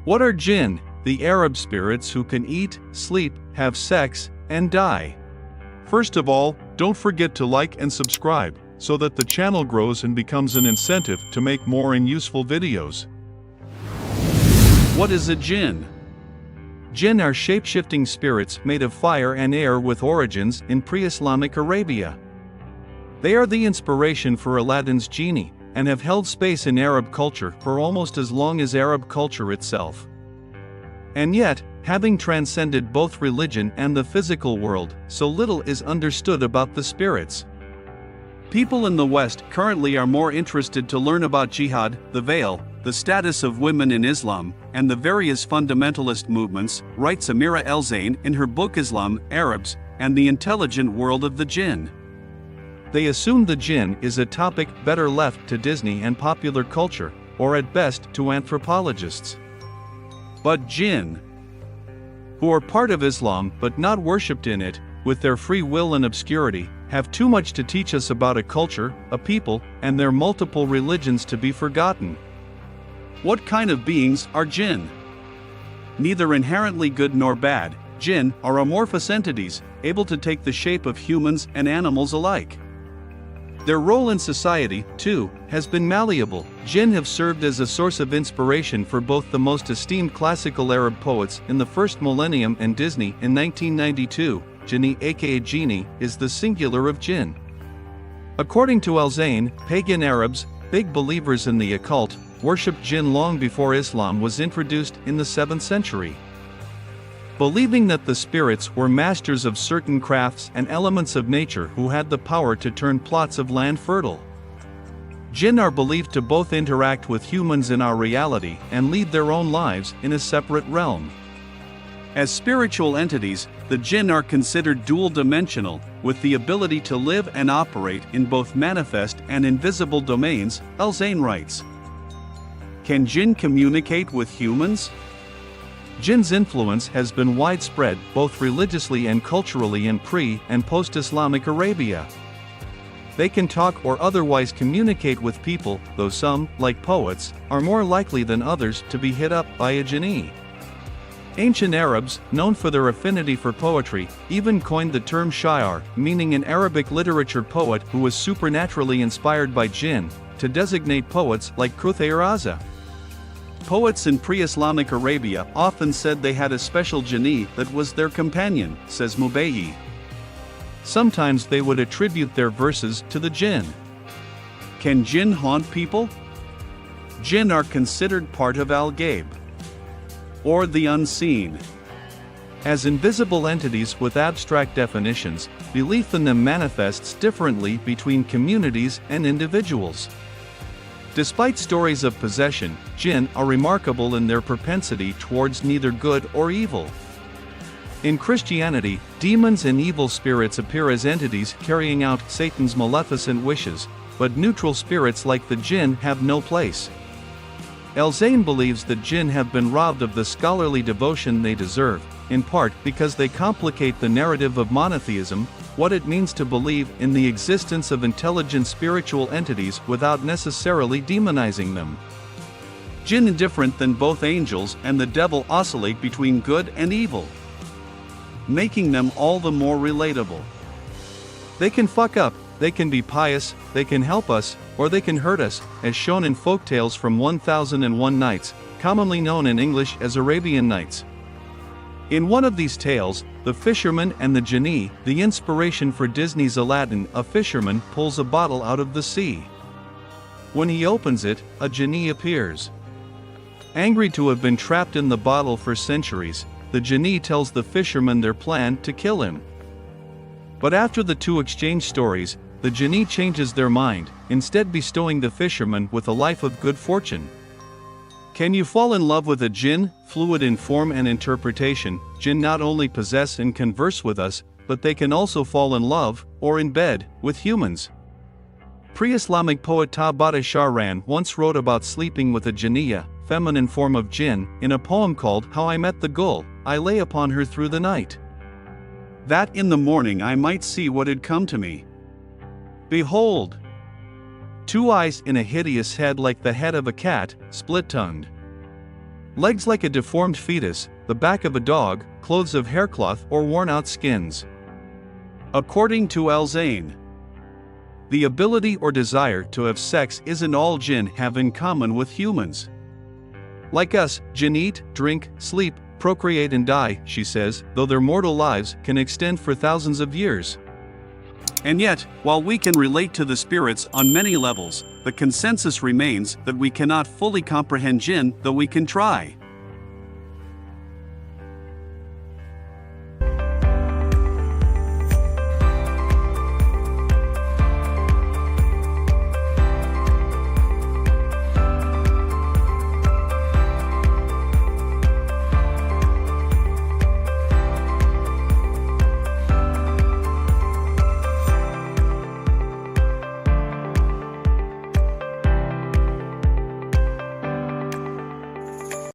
What are jinn? The Arab spirits who can eat, sleep, have sex, and die. First of all, don't forget to like and subscribe, so that the channel grows and becomes an incentive to make more and useful videos. What is a jinn? Jinn are shape-shifting spirits made of fire and air with origins in pre-Islamic Arabia. They are the inspiration for Aladdin's genie, and have held space in Arab culture for almost as long as Arab culture itself. And yet, having transcended both religion and the physical world, so little is understood about the spirits. People in the West currently are more interested to learn about jihad, the veil, the status of women in Islam, and the various fundamentalist movements, writes Amira El-Zain in her book Islam, Arabs, and the Intelligent World of the Jinn. They assume the jinn is a topic better left to Disney and popular culture, or at best to anthropologists. But jinn, who are part of Islam but not worshipped in it, with their free will and obscurity, have too much to teach us about a culture, a people, and their multiple religions to be forgotten. What kind of beings are jinn? Neither inherently good nor bad, jinn are amorphous entities, able to take the shape of humans and animals alike. Their role in society, too, has been malleable. Jinn have served as a source of inspiration for both the most esteemed classical Arab poets in the first millennium and Disney in 1992. Jinni, aka genie, is the singular of jinn. According to El-Zain, pagan Arabs, big believers in the occult, worshipped jinn long before Islam was introduced in the 7th century. Believing that the spirits were masters of certain crafts and elements of nature who had the power to turn plots of land fertile. Jinn are believed to both interact with humans in our reality and lead their own lives in a separate realm. As spiritual entities, the jinn are considered dual-dimensional, with the ability to live and operate in both manifest and invisible domains, El-Zain writes. Can jinn communicate with humans? Jinn's influence has been widespread both religiously and culturally in pre- and post-Islamic Arabia. They can talk or otherwise communicate with people, though some, like poets, are more likely than others to be hit up by a jinni. Ancient Arabs, known for their affinity for poetry, even coined the term sha'ir, meaning an Arabic literature poet who was supernaturally inspired by jinn, to designate poets like Kuthayr-Azza. Poets in pre-Islamic Arabia often said they had a special jinni that was their companion, says Mubayyi. Sometimes they would attribute their verses to the jinn. Can jinn haunt people? Jinn are considered part of al-ghaib, or the unseen. As invisible entities with abstract definitions, belief in them manifests differently between communities and individuals. Despite stories of possession, jinn are remarkable in their propensity towards neither good or evil. In Christianity, demons and evil spirits appear as entities carrying out Satan's maleficent wishes, but neutral spirits like the jinn have no place. El-Zain believes that jinn have been robbed of the scholarly devotion they deserve, in part because they complicate the narrative of monotheism, what it means to believe in the existence of intelligent spiritual entities without necessarily demonizing them. Jinn, different than both angels and the devil, oscillate between good and evil, making them all the more relatable. They can fuck up, they can be pious, they can help us, or they can hurt us, as shown in folktales from 1001 Nights, commonly known in English as Arabian Nights. In one of these tales, the fisherman and the jinni, the inspiration for Disney's Aladdin, a fisherman pulls a bottle out of the sea. When he opens it, a jinni appears. Angry to have been trapped in the bottle for centuries, the jinni tells the fisherman their plan to kill him. But after the two exchange stories, the jinni changes their mind, instead bestowing the fisherman with a life of good fortune. Can you fall in love with a jinn? Fluid in form and interpretation, jinn not only possess and converse with us, but they can also fall in love, or in bed, with humans. Pre-Islamic poet Tabata Shahran once wrote about sleeping with a jinniya, feminine form of jinn, in a poem called How I Met the Gull. I lay upon her through the night, that in the morning I might see what had come to me. Behold! 2 eyes in a hideous head like the head of a cat, split-tongued. Legs like a deformed fetus, the back of a dog, clothes of haircloth or worn-out skins. According to al-jinn, the ability or desire to have sex isn't all jinn have in common with humans. Like us, jinn eat, drink, sleep, procreate and die, she says, though their mortal lives can extend for thousands of years. And yet, while we can relate to the spirits on many levels, the consensus remains that we cannot fully comprehend jinn, though we can try.